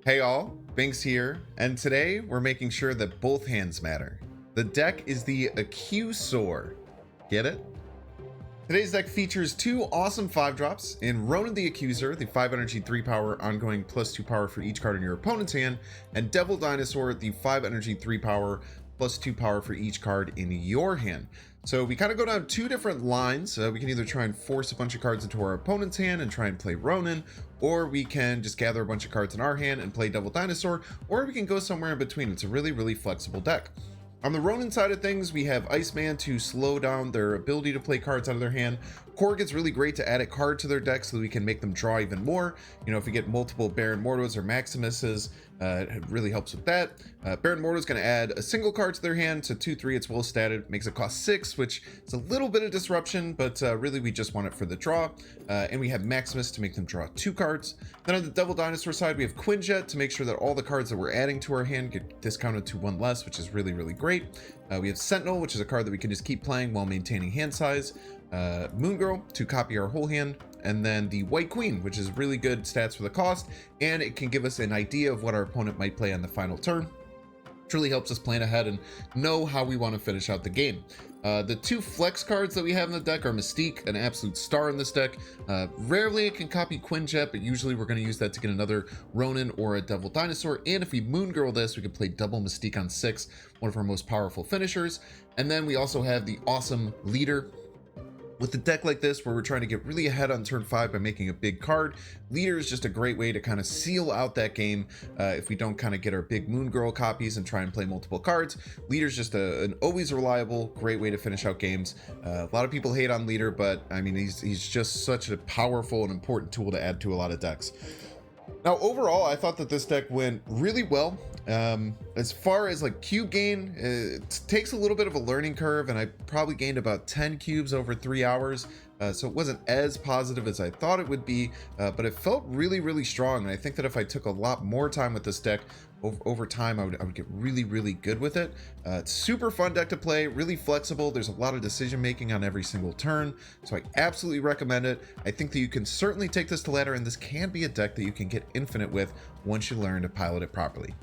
Hey all, Binks here, and today we're making sure that both hands matter. The deck is the Accusaur. Get it? Today's deck features two awesome 5-drops in Ronan the Accuser, the 5 energy 3 power ongoing +2 power for each card in your opponent's hand, and Devil Dinosaur, the 5 energy 3 power +2 power for each card in your hand. So we kind of go down two different lines. We can either try and force a bunch of cards into our opponent's hand and try and play Ronan, or we can just gather a bunch of cards in our hand and play Devil Dinosaur, or we can go somewhere in between. It's a really flexible deck. On the Ronan side of things, we have Iceman to slow down their ability to play cards out of their hand. Korg is really great to add a card to their deck so that we can make them draw even more. You know, if we get multiple Baron Mordos or Maximuses, it really helps with that. Baron Mordo is going to add a single card to their hand, so 2/3, it's well statted, makes it cost 6, which is a little bit of disruption, but really we just want it for the draw. And we have Maximus to make them draw 2 cards. Then on the Devil Dinosaur side, we have Quinjet to make sure that all the cards that we're adding to our hand get discounted to 1 less, which is really great. We have Sentinel, which is a card that we can just keep playing while maintaining hand size. Moon Girl to copy our whole hand, and then the White Queen, which is really good stats for the cost, and it can give us an idea of what our opponent might play on the final turn. It really helps us plan ahead and know how we want to finish out the game. The 2 flex cards that we have in the deck are Mystique, an absolute star in this deck. Rarely it can copy Quinjet, but usually we're going to use that to get another Ronan or a Devil Dinosaur. And if we Moon Girl this, we can play double Mystique on 6, one of our most powerful finishers. And then we also have the awesome Leader. With a deck like this, where we're trying to get really ahead on turn 5 by making a big card, Leader is just a great way to kind of seal out that game. If we don't kind of get our big Moon Girl copies and try and play multiple cards, Leader's just an always reliable, great way to finish out games. A lot of people hate on Leader, but I mean, he's just such a powerful and important tool to add to a lot of decks. Now, overall, I thought that this deck went really well. As far as like cube gain, it takes a little bit of a learning curve, and I probably gained about 10 cubes over 3 hours. So it wasn't as positive as I thought it would be, but it felt really strong. And I think that if I took a lot more time with this deck, over time, I would get really good with it. It's super fun deck to play, really flexible. There's a lot of decision making on every single turn, so I absolutely recommend it. I think that you can certainly take this to ladder, and this can be a deck that you can get infinite with once you learn to pilot it properly.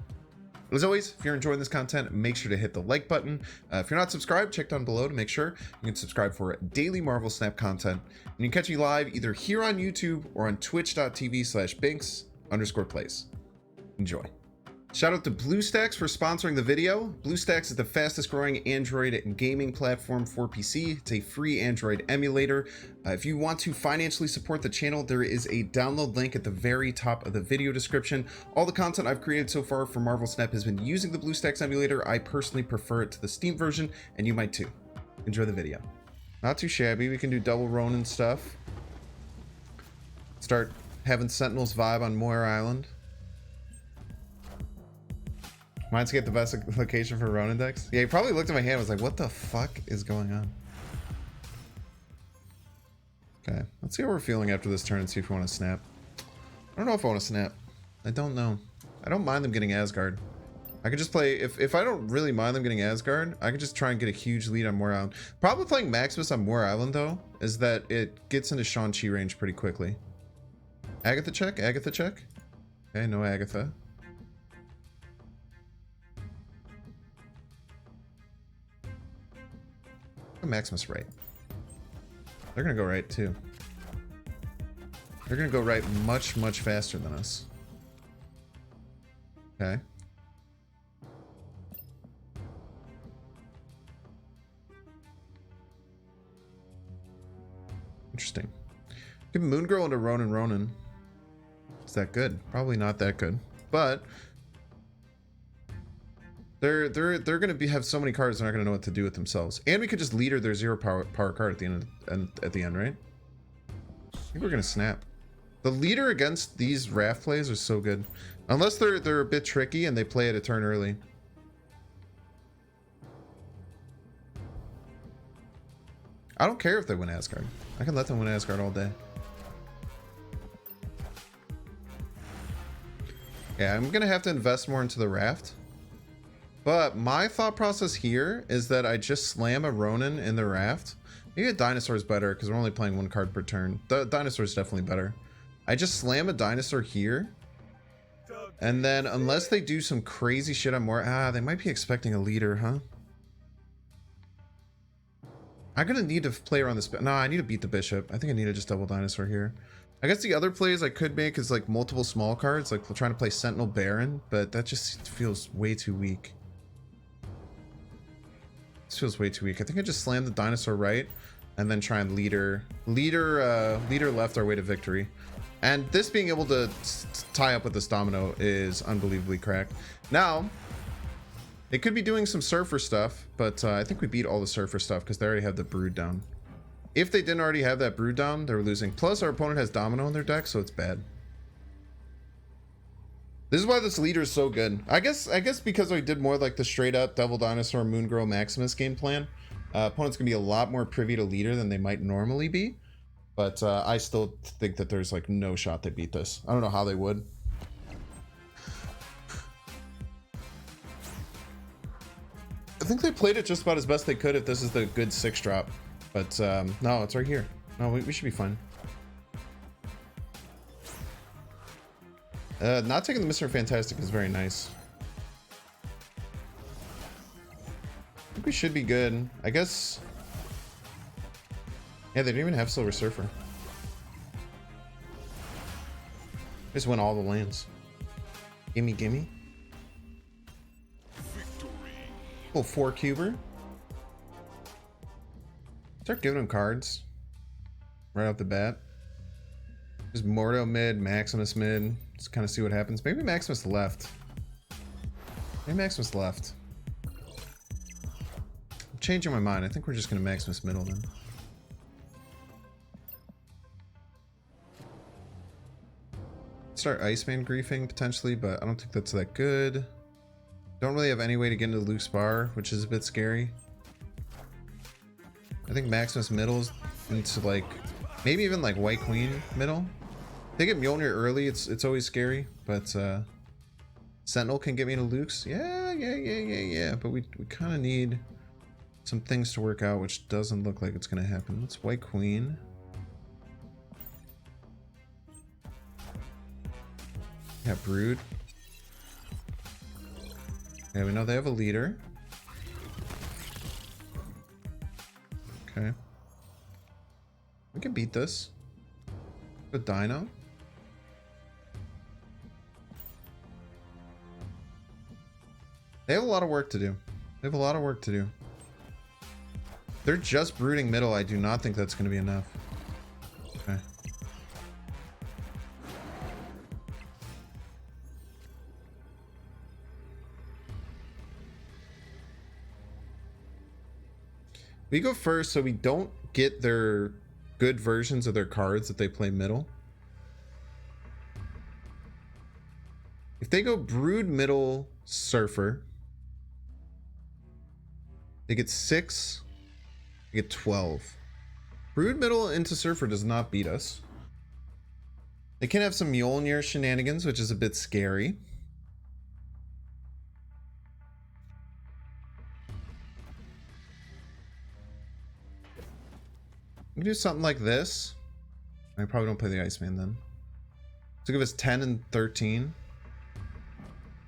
But as always, if you're enjoying this content, make sure to hit the like button. If you're not subscribed, check down below to make sure you can subscribe for daily Marvel Snap content. And you can catch me live either here on YouTube or on twitch.tv/binks_plays. Enjoy. Shout out to Bluestacks for sponsoring the video. Bluestacks is the fastest growing Android gaming platform for PC. It's a free Android emulator. If you want to financially support the channel, there is a download link at the very top of the video description. All the content I've created so far for Marvel Snap has been using the Bluestacks emulator. I personally prefer it to the Steam version, and you might too. Enjoy the video. Not too shabby. We can do double Ronin stuff. Start having Sentinel's vibe on Moir Island. Mine's get the best location for Ronan decks. Yeah, he probably looked at my hand and was like, what the fuck is going on? Okay, let's see how we're feeling after this turn and see if we want to snap. I don't know if I want to snap. I don't know. I don't mind them getting Asgard. I could just play, if I don't really mind them getting Asgard, I could just try and get a huge lead on Moir Island. Problem with playing Maximus on Moir Island, though, is that it gets into Shang-Chi range pretty quickly. Agatha check? Agatha check? Okay, no Agatha. Maximus right. They're gonna go right too. They're gonna go right much faster than us. Okay. Interesting. Give Moon Girl into Ronan. Is that good? Probably not that good, but they're gonna have so many cards they're not gonna know what to do with themselves. And we could just leader their 0 power card at the end right? I think we're gonna snap. The leader against these raft plays are so good. Unless they're a bit tricky and they play it a turn early. I don't care if they win Asgard. I can let them win Asgard all day. Yeah, I'm gonna have to invest more into the raft. But my thought process here is that I just slam a Ronan in the raft. Maybe a dinosaur is better because we're only playing 1 card per turn. The dinosaur is definitely better. I just slam a dinosaur here And then unless they do some crazy shit on more, they might be expecting a leader, huh? I'm gonna need to play around this. No, I need to beat the bishop. I think I need to just double dinosaur here. I guess the other plays I could make is like multiple small cards, like trying to play Sentinel Baron, but that just feels way too weak. This feels way too weak. I think I just slam the dinosaur right, and then try and leader left our way to victory. And this being able to tie up with this domino is unbelievably cracked. Now, they could be doing some surfer stuff, but I think we beat all the surfer stuff because they already have the brood down. If they didn't already have that brood down, they were losing. Plus, our opponent has domino in their deck, so it's bad. This is why this leader is so good. I guess because I did more like the straight up Devil Dinosaur Moon Girl Maximus game plan. Opponent's gonna be a lot more privy to leader than they might normally be. But I still think that there's like no shot they beat this. I don't know how they would. I think they played it just about as best they could if this is the good 6-drop. But no, it's right here. No, we should be fine. Not taking the Mr. Fantastic is very nice. I think we should be good. I guess... Yeah, they didn't even have Silver Surfer. Just win all the lands. Gimme, gimme. Little 4-cuber. Start giving him cards. Right off the bat. Just Mordo mid, Maximus mid. Just kind of see what happens. Maybe Maximus left. Maybe Maximus left. I'm changing my mind. I think we're just going to Maximus middle then. Start Iceman griefing potentially, but I don't think that's that good. Don't really have any way to get into Luke's bar, which is a bit scary. I think Maximus middles into like maybe even like White Queen middle. They get Mjolnir early, it's always scary, but Sentinel can get me into Luke's. Yeah. But we kind of need some things to work out, which doesn't look like it's gonna happen. Let's White Queen. Yeah, Brood. Yeah, we know they have a leader. Okay. We can beat this. Good Dino. They have a lot of work to do. They have a lot of work to do. They're just brooding middle. I do not think that's going to be enough. Okay. We go first so we don't get their good versions of their cards that they play middle. If they go Brood middle Surfer, they get 6, they get 12. Brood middle into Surfer does not beat us. They can have some Mjolnir shenanigans, which is a bit scary. We can do something like this. I probably don't play the Iceman then. So give us 10 and 13.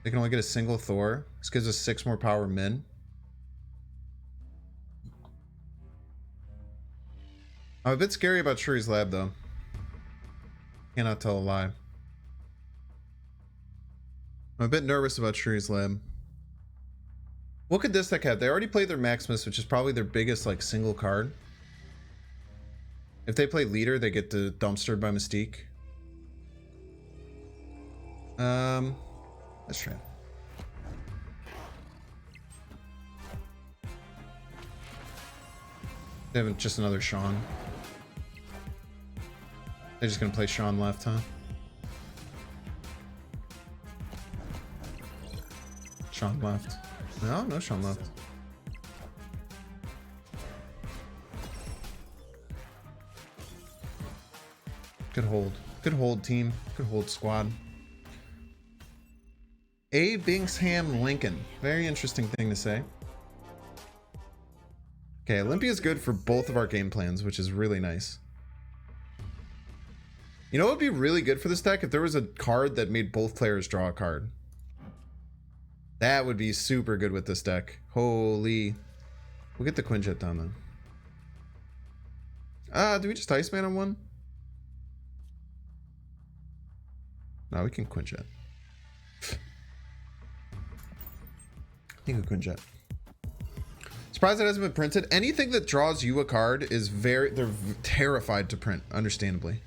They can only get a single Thor. This gives us 6 more power min. I'm a bit scary about Shuri's Lab though. Cannot tell a lie. I'm a bit nervous about Shuri's Lab. What could this deck have? They already played their Maximus, which is probably their biggest like single card. If they play leader, they get dumpstered by Mystique. Let's try. They have just another Sean. They're just gonna play Sean left, huh? Sean left. No Sean left. Good hold. Good hold, team. Good hold, squad. A. Binksham Lincoln. Very interesting thing to say. Okay, Olympia is good for both of our game plans, which is really nice. You know what would be really good for this deck? If there was a card that made both players draw a card. That would be super good with this deck. Holy. We'll get the Quinjet down then. Do we just Iceman on one? No, we can Quinjet. I think we Quinjet. Surprised it hasn't been printed. Anything that draws you a card is they're terrified to print, understandably.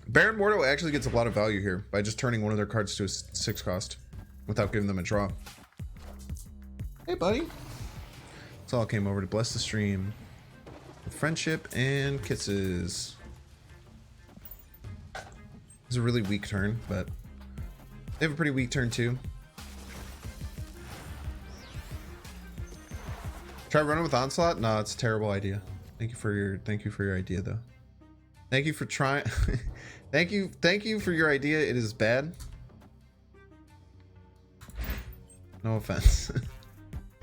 Baron Mordo actually gets a lot of value here by just turning one of their cards to a 6 cost without giving them a draw. Hey, buddy. It's all came over to bless the stream with friendship and kisses. It's a really weak turn, but they have a pretty weak turn too. Try running with Onslaught? No, it's a terrible idea. Thank you for your idea though. Thank you for trying. thank you for your idea. It is bad. No offense.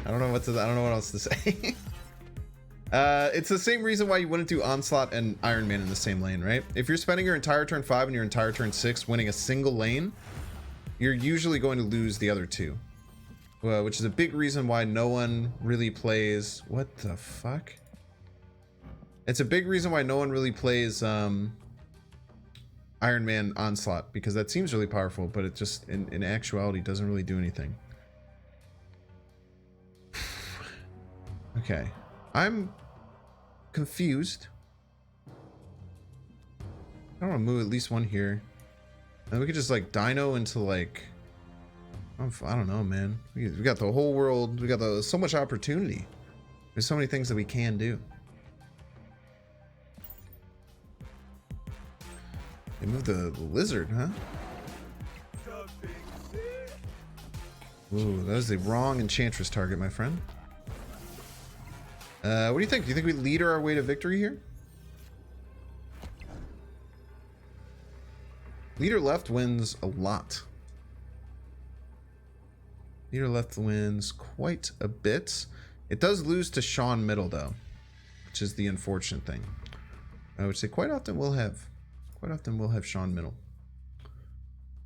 I don't know what else to say. It's the same reason why you wouldn't do Onslaught and Iron Man in the same lane, right? If you're spending your entire turn 5 and your entire turn 6 winning a single lane, you're usually going to lose the other 2. Which is a big reason why no one really plays... What the fuck? It's a big reason why no one really plays Iron Man Onslaught, because that seems really powerful, but it just, in actuality, doesn't really do anything. Okay. I'm confused. I want to move at least one here. And we could just like Dino into like... I don't know, man. We got the whole world. We got so much opportunity. There's so many things that we can do. They moved the lizard, huh? Ooh, that is the wrong Enchantress target, my friend. What do you think? Do you think we leader our way to victory here? Leader left wins a lot. Leader left wins quite a bit. It does lose to Sean Middle though, which is the unfortunate thing. I would say quite often we'll have Sean Middle.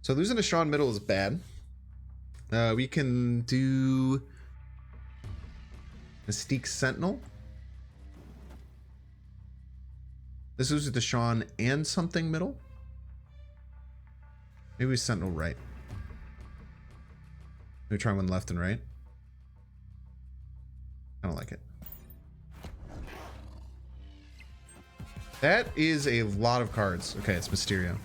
So losing to Sean Middle is bad. We can do Mystique Sentinel. This loses to Sean and something Middle. Maybe we Sentinel right. Maybe try one left and right. I don't like it. That is a lot of cards. Okay, it's Mysterio.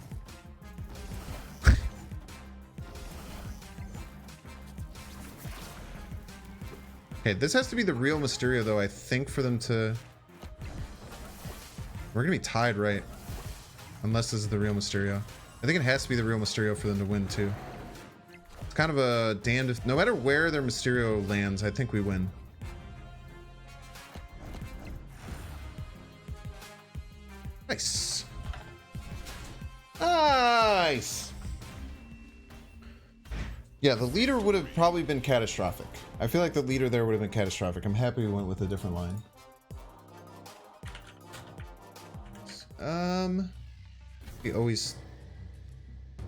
Okay, this has to be the real Mysterio though, I think, for them to... We're gonna be tied, right? Unless this is the real Mysterio. I think it has to be the real Mysterio for them to win too. It's kind of a damned if... No matter where their Mysterio lands, I think we win. Nice. Nice. Yeah, the leader would have probably been catastrophic. I feel like the leader there would have been catastrophic. I'm happy we went with a different line. We always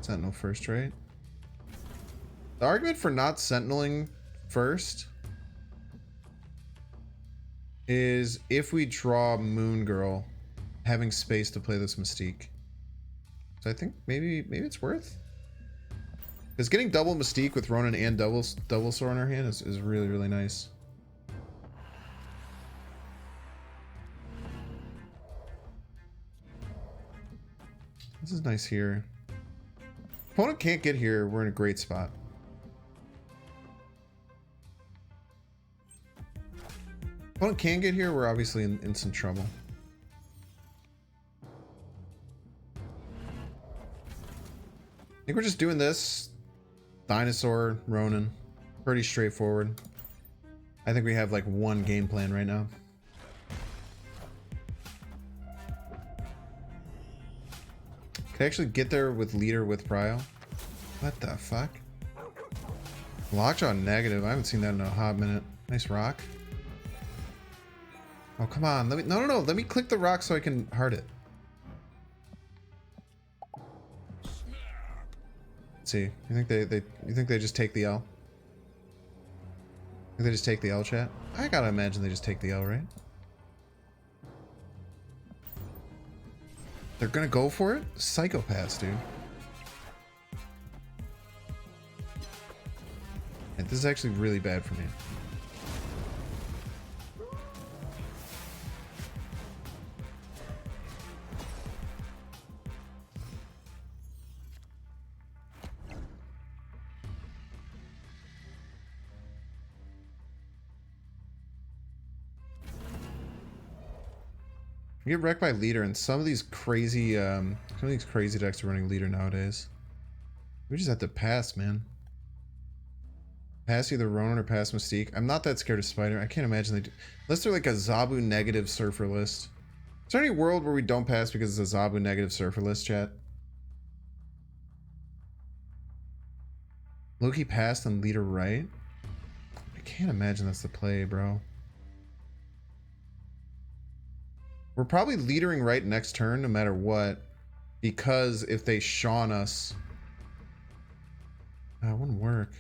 Sentinel first, right? The argument for not Sentineling first is if we draw Moon Girl, having space to play this Mystique. So I think maybe it's worth. Because getting double Mystique with Ronan and double Sword in our hand is really, really nice. This is nice here. Opponent can't get here, we're in a great spot. Opponent can get here, we're obviously in some trouble. I think we're just doing this. Dinosaur, Ronan. Pretty straightforward. I think we have like one game plan right now. Can I actually get there with leader with Prio? What the fuck? Lockjaw negative. I haven't seen that in a hot minute. Nice rock. Oh, come on. No. Let me click the rock so I can heart it. Let's see. You think they just take the L? Think they just take the L, chat? I gotta imagine they just take the L, right? They're gonna go for it? Psychopaths, dude. And this is actually really bad for me. You get wrecked by leader, and some of these crazy decks are running leader nowadays. We just have to pass, man. Pass either Ronan or pass Mystique. I'm not that scared of Spider. I can't imagine they do. Unless they're like a Zabu negative surfer list. Is there any world where we don't pass because it's a Zabu negative surfer list, chat? Loki passed on leader right? I can't imagine that's the play, bro. We're probably leadering right next turn no matter what, because if they Shawn us, it wouldn't work.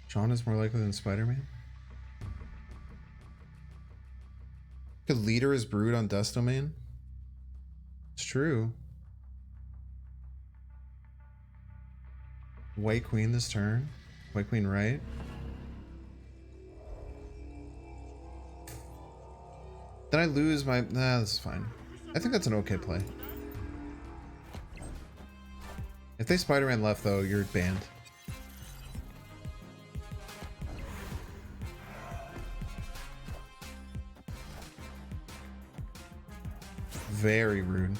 Shawn is more likely than Spider-Man. Could leader is Brood on Dust Domain? It's true. White Queen this turn. White Queen right. Then I lose my... Nah, this is fine. I think that's an okay play. If they Spider-Man left, though, you're banned. Very rude.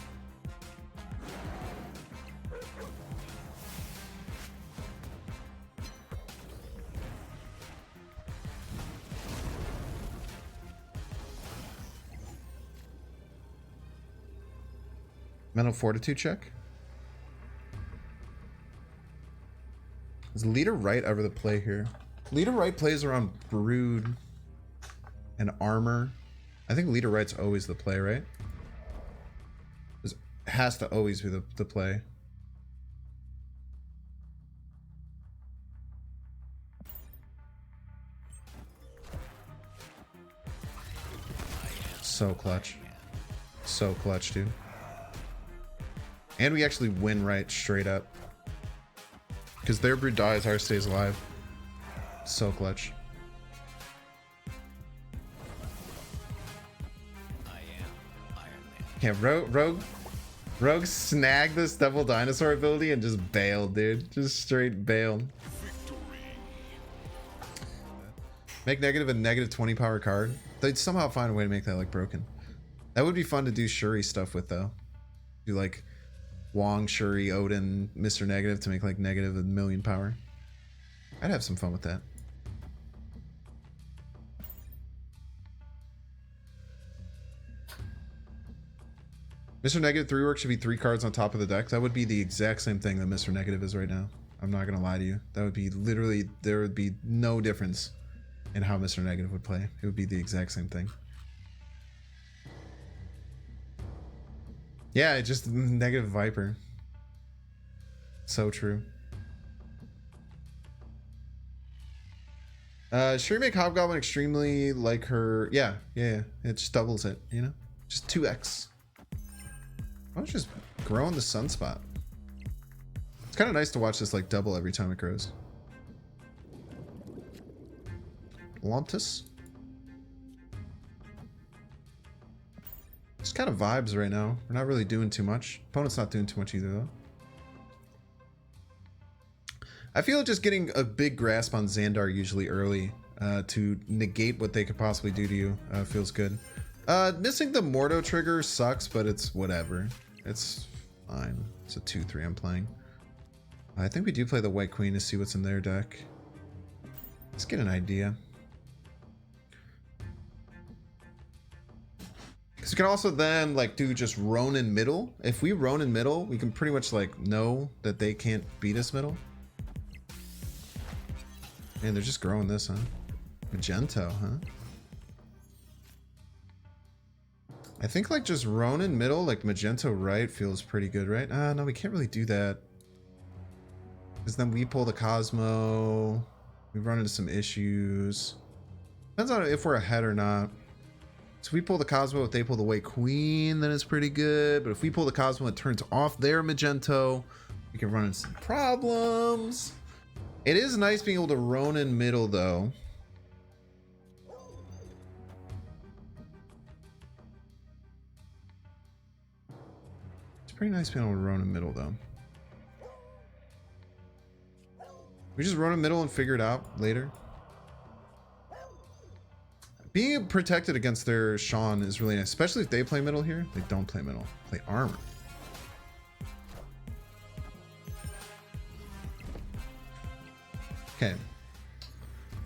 Mental fortitude check. Is leader right ever the play here? Leader right plays around Brood and armor. I think leader right's always the play, right? It has to always be the play. So clutch. So clutch, dude. And we actually win right straight up. Because their Brood dies, ours stays alive. So clutch. Yeah, Rogue snagged this Devil Dinosaur ability and just bailed, dude. Just straight bailed. Make negative a negative 20 power card. They'd somehow find a way to make that like broken. That would be fun to do Shuri stuff with though. Do like Wong, Shuri, Odin, Mr. Negative to make like negative 1,000,000 power. I'd have some fun with that. Mr. Negative 3 work should be 3 cards on top of the deck. That would be the exact same thing that Mr. Negative is right now. I'm not gonna lie to you. That would be literally, there would be no difference in how Mr. Negative would play. It would be the exact same thing. Yeah, just negative Viper. So true. Should we make Hobgoblin extremely like her? Yeah. It just doubles it, you know? Just 2x. I was just growing the Sunspot. It's kind of nice to watch this like double every time it grows. Lontus. Just kind of vibes right now. We're not really doing too much. Opponent's not doing too much either though. I feel just getting a big grasp on Xandar usually early to negate what they could possibly do to you feels good. Missing the Mordo trigger sucks, but it's whatever. It's fine. It's a 2-3 I'm playing. I think we do play the White Queen to see what's in their deck. Let's get an idea. Because we can also then like do just Ronan middle. If we Ronan middle, we can pretty much like know that they can't beat us middle. Man, they're just growing this, huh? Magento, huh? I think like just Ronan middle, like Magento right feels pretty good, right? No, we can't really do that. Because then we pull the Cosmo. We run into some issues. Depends on if we're ahead or not. So if we pull the Cosmo, if they pull the White Queen, then it's pretty good. But if we pull the Cosmo, it turns off their Magento. We can run into some problems. It is nice being able to Ronan middle, though. It's pretty nice being able to Ronan middle, though. We just Ronan middle and figure it out later. Being protected against their Sean is really nice, especially if they play middle here. They don't play middle, play armor. Okay.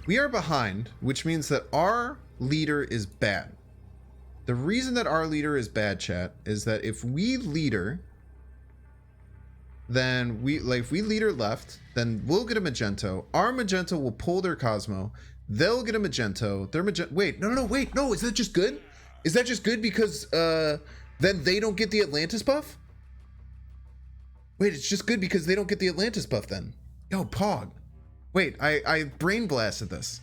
We are behind, which means that our leader is bad. The reason that our leader is bad, chat, is that if we leader, then if we leader left, then we'll get a Magento. Our Magento will pull their Cosmo. They'll get a Magento. Their Magento. Wait, no. Is that just good? Is that just good because then they don't get the Atlantis buff? Wait, it's just good because they don't get the Atlantis buff then. Yo, Pog. Wait, I brain blasted this.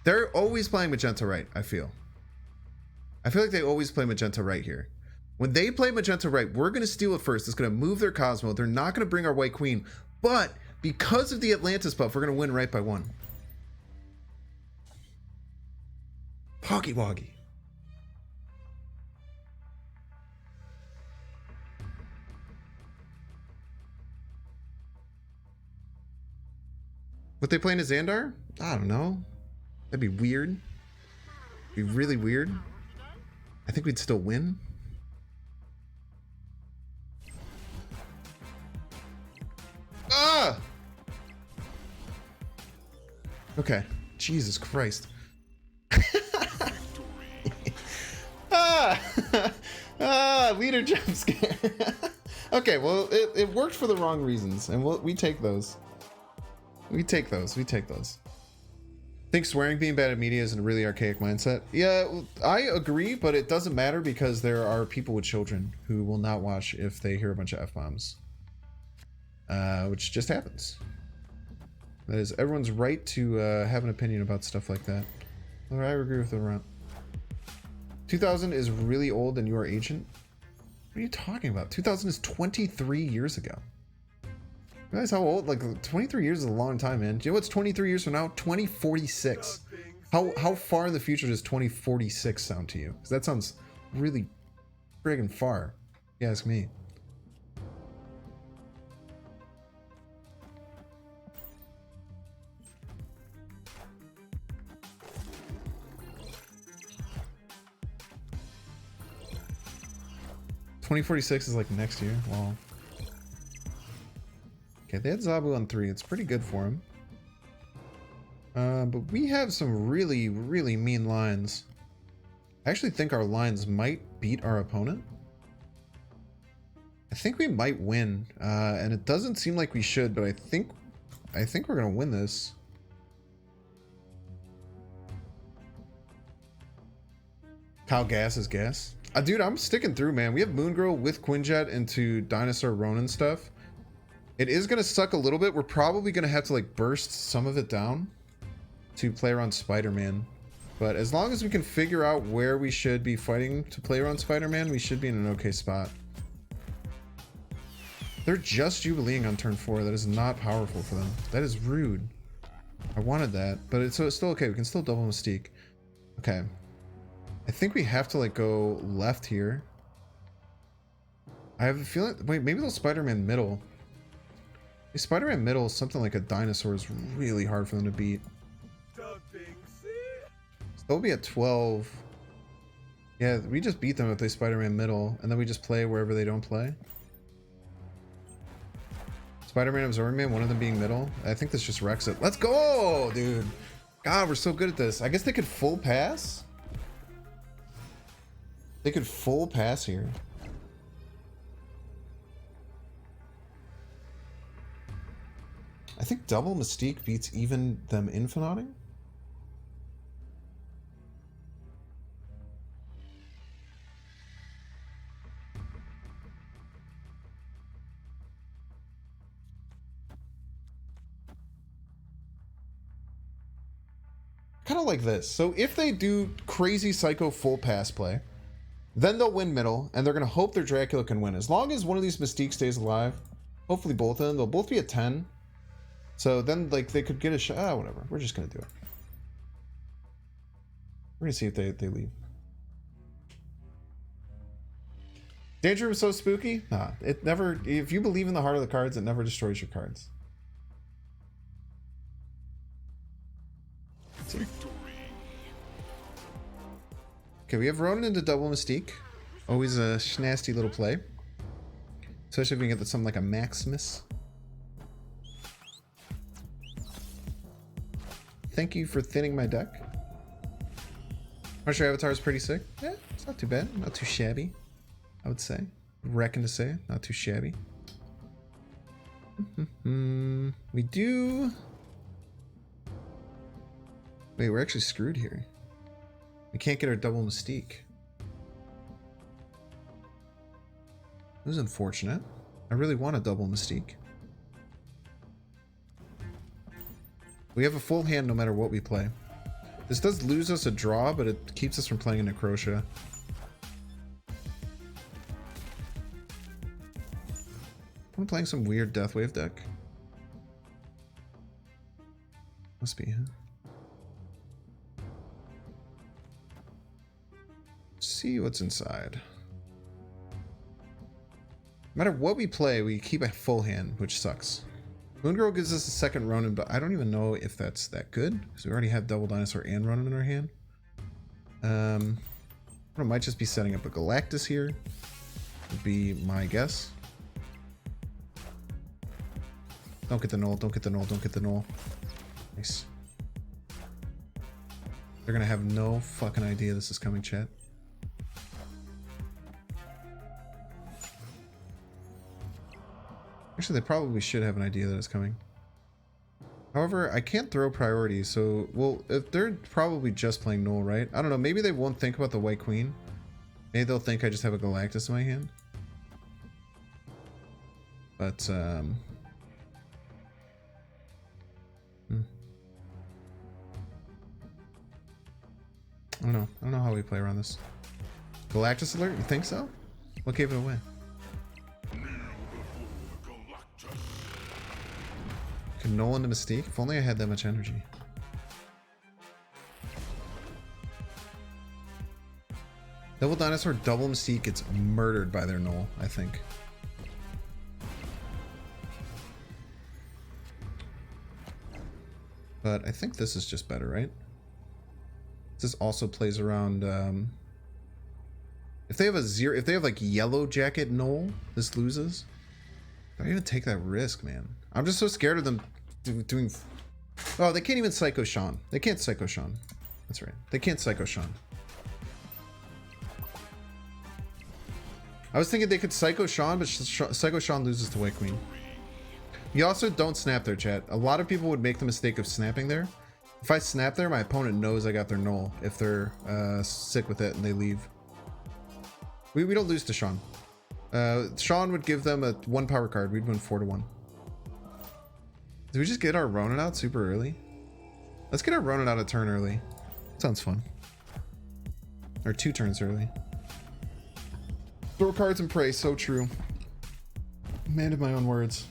They're always playing Magento right, I feel. I feel like they always play Magento right here. When they play Magento right, we're going to steal it first. It's going to move their Cosmo. They're not going to bring our White Queen. But because of the Atlantis buff, we're going to win right by 1. Poggy Woggy. What they playing as Xandar? I don't know. That'd be weird. Be really weird. I think we'd still win. Ah! Okay. Jesus Christ. Leader jump scare. Okay, well, it worked for the wrong reasons, and we take those. We take those. I think swearing being bad at media is a really archaic mindset. Yeah, I agree, but it doesn't matter because there are people with children who will not watch if they hear a bunch of F-bombs. Which just happens. That is everyone's right to have an opinion about stuff like that. I agree with the run. 2000 is really old and you are ancient? What are you talking about? 2000 is 23 years ago. You realize how old? Like 23 years is a long time, man. Do you know what's 23 years from now? 2046. How far in the future does 2046 sound to you? Because that sounds really friggin' far, if you ask me. $2046 is like next year. Wow. Okay, they had Zabu on 3. It's pretty good for him. But we have some really, really mean lines. I actually think our lines might beat our opponent. I think we might win. And it doesn't seem like we should, but I think we're gonna win this. Kyle Gas is gas. Dude, I'm sticking through, man. We have Moon Girl with Quinjet into Dinosaur Ronan stuff. It is going to suck a little bit. We're probably going to have to like burst some of it down to play around Spider-Man. But as long as we can figure out where we should be fighting to play around Spider-Man, we should be in an okay spot. They're just Jubileeing on turn 4. That is not powerful for them. That is rude. I wanted that, but it's still okay. We can still double Mystique. Okay. I think we have to like go left here. I have a feeling, wait, maybe they'll Spider-Man middle. Spider-Man middle, something like a dinosaur is really hard for them to beat. So they'll be at 12. Yeah, we just beat them if they Spider-Man middle, and then we just play wherever they don't play. Spider-Man, Absorbing Man, one of them being middle. I think this just wrecks it. Let's go, dude. God, we're so good at this. I guess they could full pass. They could full pass here. I think double Mystique beats even them Infinauting. kind of like this. So if they do crazy psycho full pass play, then they'll win middle, and they're going to hope their Dracula can win. As long as one of these Mystique stays alive, hopefully both of them, they'll both be at 10. So then, like, they could get a shot. Ah, whatever. We're just going to do it. We're going to see if they leave. Danger Room is so spooky? Nah, it never... If you believe in the heart of the cards, it never destroys your cards. Okay, we have Ronan into double Mystique. Always a nasty little play. Especially if we can get something like a Maximus. Thank you for thinning my deck. Martial Avatar is pretty sick. Yeah, it's not too bad. Not too shabby, I would say. Reckon to say. Not too shabby. We do... Wait, we're actually screwed here. We can't get our double Mystique. It was unfortunate. I really want a double Mystique. We have a full hand no matter what we play. This does lose us a draw, but it keeps us from playing a Necrotia. I'm playing some weird Deathwave deck. Must be, huh? Let's see what's inside. No matter what we play, we keep a full hand, which sucks. Moongirl gives us a second Ronan, but I don't even know if that's that good, because we already have Devil Dinosaur and Ronan in our hand. I might just be setting up a Galactus here, would be my guess. Don't get the null, don't get the null, don't get the null. Nice. They're gonna have no fucking idea this is coming, chat. Actually, they probably should have an idea that it's coming. However, I can't throw priority, so... Well, if they're probably just playing null, right? I don't know, maybe they won't think about the White Queen. Maybe they'll think I just have a Galactus in my hand. But, I don't know. I don't know how we play around this. Galactus alert? You think so? What gave it away? Can null into Mystique? If only I had that much energy. Devil Dinosaur double Mystique gets murdered by their null, I think. But I think this is just better, right? This also plays around, if they have a zero, if they have like Yellow Jacket null, this loses. Don't even take that risk, man. I'm just so scared of them doing... Oh, they can't even Psycho Sean. They can't Psycho Sean. That's right. They can't Psycho Sean. I was thinking they could Psycho Sean, but Psycho Sean loses to White Queen. You also don't snap there, chat. A lot of people would make the mistake of snapping there. If I snap there, my opponent knows I got their null if they're sick with it and they leave. We don't lose to Sean. Sean would give them a 1 power card. We'd win 4-1. Did we just get our Ronan out super early? Let's get our Ronan out a turn early. Sounds fun. Or 2 turns early. Throw cards and pray. So true. Man of my own words.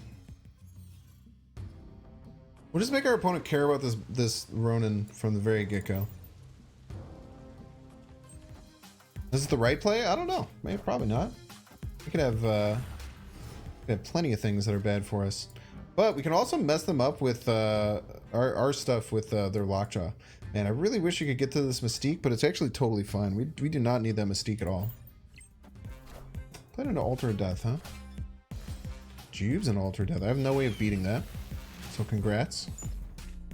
We'll just make our opponent care about this Ronan from the very get-go. Is it the right play? I don't know. Maybe, probably not. We could have plenty of things that are bad for us. But we can also mess them up with our stuff with their Lockjaw. Man, I really wish you could get to this Mystique, but it's actually totally fine. We do not need that Mystique at all. Played into Altar of Death, huh? Jube's an Altar of Death. I have no way of beating that. So congrats.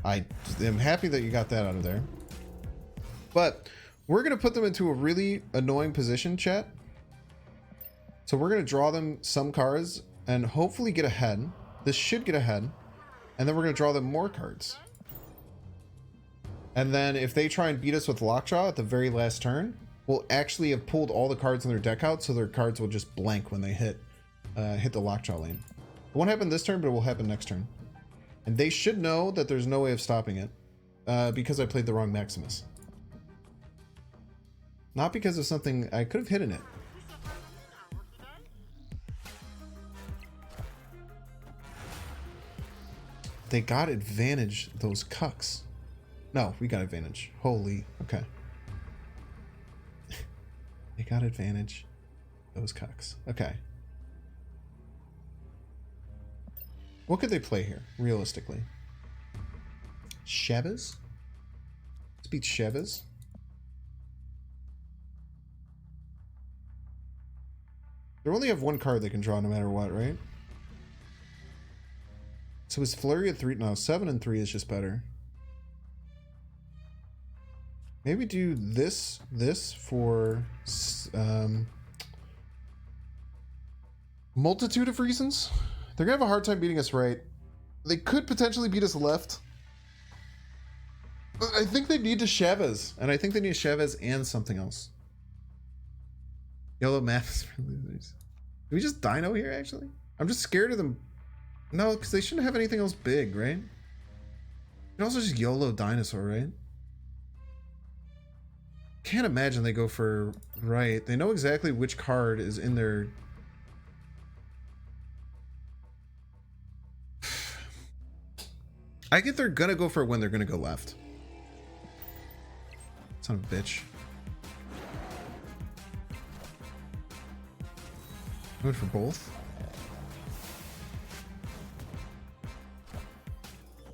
I am happy that you got that out of there. But we're going to put them into a really annoying position, chat. So we're going to draw them some cards and hopefully get ahead. This should get ahead. And then we're going to draw them more cards. And then if they try and beat us with Lockjaw at the very last turn, we'll actually have pulled all the cards in their deck out, so their cards will just blank when they hit the Lockjaw lane. It won't happen this turn, but it will happen next turn. And they should know that there's no way of stopping it. because I played the wrong Maximus. Not because of something I could have hidden it. They got advantage, those cucks. No, we got advantage. Holy, okay. They got advantage, those cucks. Okay. What could they play here, realistically? Chavez? Let's beat Chavez. They only have one card they can draw no matter what, right? So is Flurry at 3? No, 7 and 3 is just better. Maybe do this for multitude of reasons. They're gonna have a hard time beating us right. They could potentially beat us left. But I think they need to Chavez, and I think they need Chavez and something else. Yellow math is for losers. Do we just Dino here, actually? I'm just scared of them. No, because they shouldn't have anything else big, right? You can also just YOLO Dinosaur, right? Can't imagine they go for right. They know exactly which card is in their... I think they're gonna go for it when they're gonna go left. Son of a bitch. Going for both.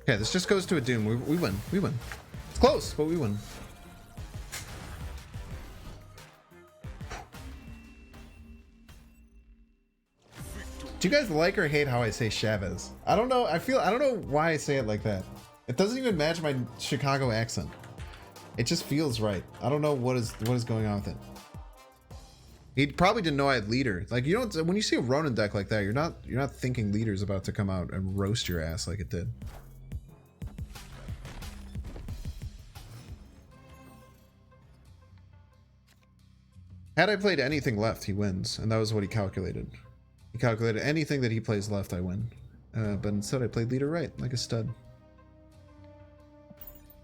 Okay, this just goes to a doom. We win. We win. It's close, but we win. Do you guys like or hate how I say Chavez? I don't know. I don't know why I say it like that. It doesn't even match my Chicago accent. It just feels right. I don't know what is going on with it. He probably didn't know I had leader. Like, you don't, when you see a Ronan deck like that, you're not thinking leader's about to come out and roast your ass like it did. Had I played anything left, he wins, and that was what he calculated. He calculated anything that he plays left, I win. But instead I played leader right, like a stud.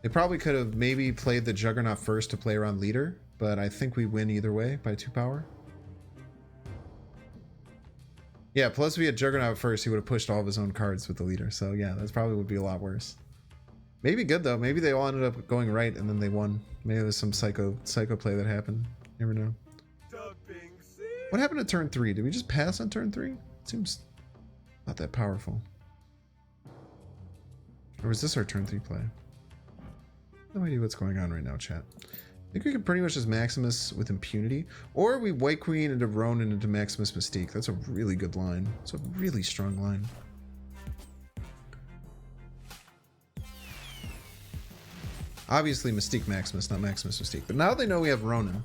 They probably could have maybe played the Juggernaut first to play around leader, but I think we win either way by 2 power. Yeah, plus if he had Juggernaut first, he would have pushed all of his own cards with the leader. So yeah, that probably would be a lot worse. Maybe good though. Maybe they all ended up going right and then they won. Maybe it was some psycho play that happened. Never know. What happened to turn 3? Did we just pass on turn 3? It seems not that powerful. Or was this our turn 3 play? No idea what's going on right now, chat. I think we could pretty much just Maximus with impunity. Or we White Queen into Ronan into Maximus Mystique. That's a really good line. It's a really strong line. Obviously Mystique Maximus, not Maximus Mystique. But now they know we have Ronan.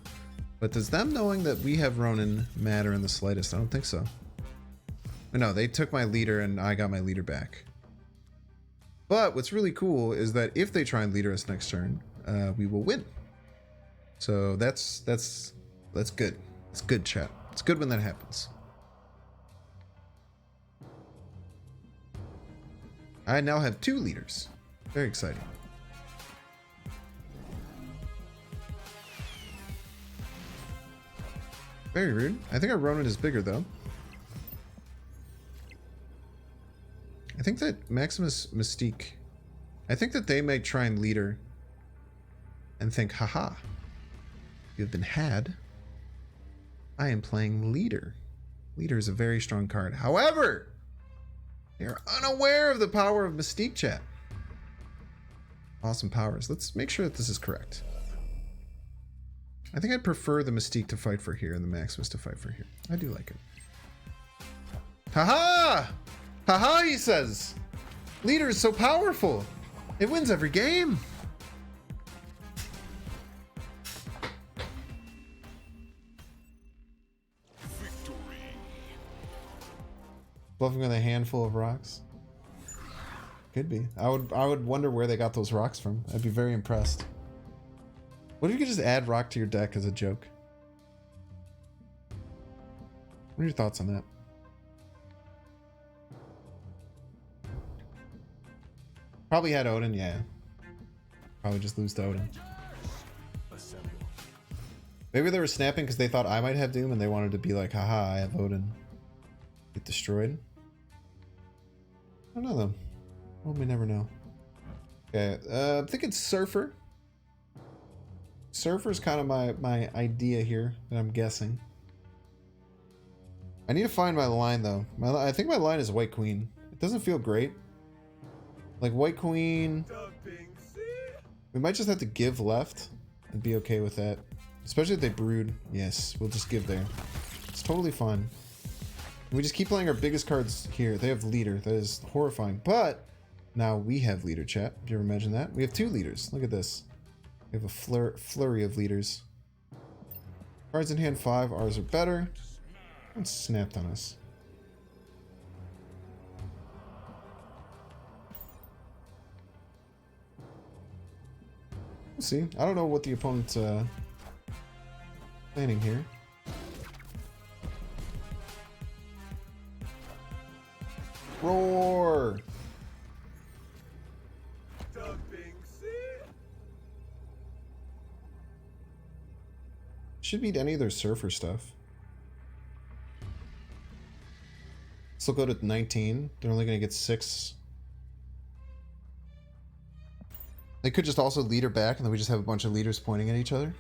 But does them knowing that we have Ronan matter in the slightest? I don't think so. No, they took my leader and I got my leader back. But what's really cool is that if they try and leader us next turn, we will win. So that's good. It's good, chat. It's good when that happens. I now have 2 leaders. Very exciting. Very rude. I think our Ronan is bigger though. I think that Maximus Mystique, I think that they may try and leader and think, haha, you've been had. I am playing leader. Leader is a very strong card. However, they are unaware of the power of Mystique, chat. Awesome powers. Let's make sure that this is correct. I think I'd prefer the Mystique to fight for here and the Maximus to fight for here. I do like it. Haha! Haha, he says! Leader is so powerful! It wins every game! Victory. Bluffing with a handful of rocks? Could be. I would wonder where they got those rocks from. I'd be very impressed. What if you could just add rock to your deck as a joke? What are your thoughts on that? Probably had Odin, yeah. Probably just lose to Odin. Maybe they were snapping because they thought I might have Doom and they wanted to be like, haha, I have Odin. Get destroyed. I don't know though. Well, we never know. Okay, I'm thinking Surfer. Surfer's kind of my idea here that I'm guessing. I need to find my line though. I think my line is White Queen. It doesn't feel great. Like White Queen. We might just have to give left and be okay with that. Especially if they brood. Yes, we'll just give there. It's totally fine. We just keep playing our biggest cards here. They have leader. That is horrifying. But now we have leader, chat. Have you ever imagined that? We have 2 leaders. Look at this. We have a flurry of leaders. Cards in hand 5. Ours are better. It snapped on us. We'll see. I don't know what the opponent's planning here. Roar! Should beat any of their Surfer stuff. Still go to 19. They're only going to get 6. They could just also leader back and then we just have a bunch of leaders pointing at each other.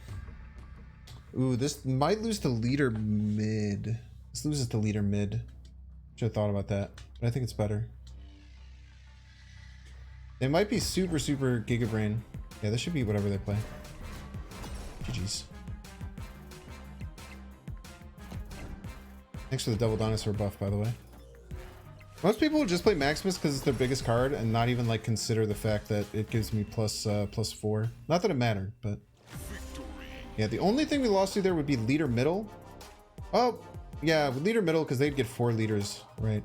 Ooh, this might lose to leader mid. This loses to leader mid. Should have thought about that, but I think it's better. They might be super Giga Brain. Yeah, this should be whatever they play. GG's. Thanks for the Devil Dinosaur buff, by the way. Most people will just play Maximus because it's their biggest card and not even like consider the fact that it gives me plus 4. Not that it mattered, but yeah, the only thing we lost to there would be leader middle. Oh, yeah, leader middle because they'd get 4 leaders, right?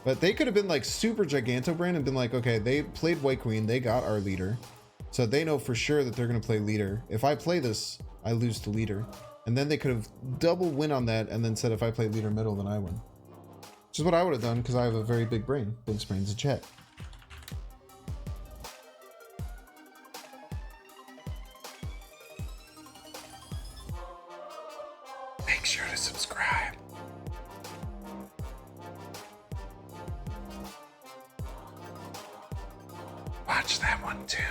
But they could have been like super Giganto Brain and been like, okay, they played White Queen, they got our leader, so they know for sure that they're gonna play leader. If I play this, I lose to leader, and then they could have double win on that and then said if I play leader middle, then I win. Which is what I would have done because I have a very big brain. Biggest brain's a chat. Make sure to subscribe. Watch that one too.